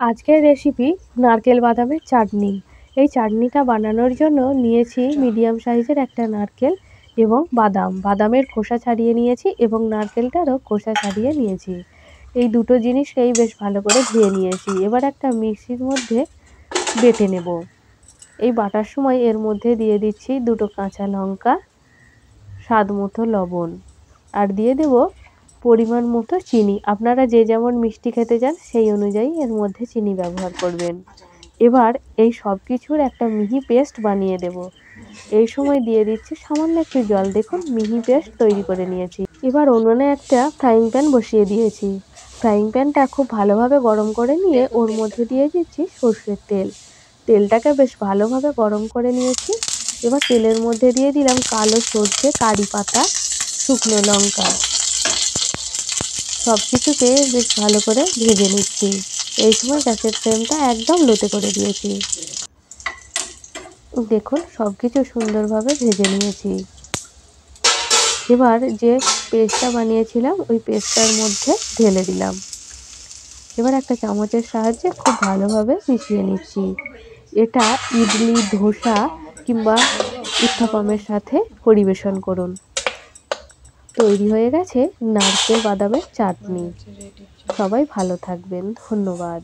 আজকের রেসিপি নারকেল বাদামের চাটনি। এই চাটনিটা বানানোর জন্য নিয়েছি মিডিয়াম সাইজের একটা নারকেল এবং বাদামের খোসা ছাড়িয়ে নিয়েছি এবং নারকেলটারও খোসা ছাড়িয়ে নিয়েছি। এই দুটো জিনিসকেই বেশ ভালো করে ধুয়ে নিয়েছি। এবার একটা মিক্সির মধ্যে বেটে নেব। এই বাটার সময় এর মধ্যে দিয়ে দিচ্ছি দুটো কাঁচা লঙ্কা, স্বাদ মতো লবণ, আর দিয়ে দেব পরিমাণ মতো চিনি। আপনারা যে যেমন মিষ্টি খেতে চান সেই অনুযায়ী এর মধ্যে চিনি ব্যবহার করবেন। এবার এই সব কিছুর একটা মিহি পেস্ট বানিয়ে দেব। এই সময় দিয়ে দিচ্ছি সামান্য একটু জল। দেখুন মিহি পেস্ট তৈরি করে নিয়েছি। এবার উনুনে একটা ফ্রাইং প্যান বসিয়ে দিয়েছি। ফ্রাইং প্যানটা খুব ভালোভাবে গরম করে নিয়ে ওর মধ্যে দিয়ে দিচ্ছি সর্ষের তেল। তেলটাকে বেশ ভালোভাবে গরম করে নিয়েছি। এবার তেলের মধ্যে দিয়ে দিলাম কালো সর্ষে, কারি পাতা, শুকনো লঙ্কা। সব কিছুকে বেশ ভালো করে ভেজে নিচ্ছি। এই সময় গ্যাসের ফ্লেমটা একদম লোতে করে দিয়েছি। দেখুন সব কিছু সুন্দরভাবে ভেজে নিয়েছি। এবার যে পেস্টটা বানিয়েছিলাম ওই পেস্টটার মধ্যে ঢেলে দিলাম। এবার একটা চামচের সাহায্যে খুব ভালোভাবে মিশিয়ে নিচ্ছি। এটা ইডলি, ধোসা কিংবা উত্তপমের সাথে পরিবেশন করুন। তৈরি হয়ে গেছে নারকেল বাদামের চাটনি। সবাই ভালো থাকবেন। ধন্যবাদ।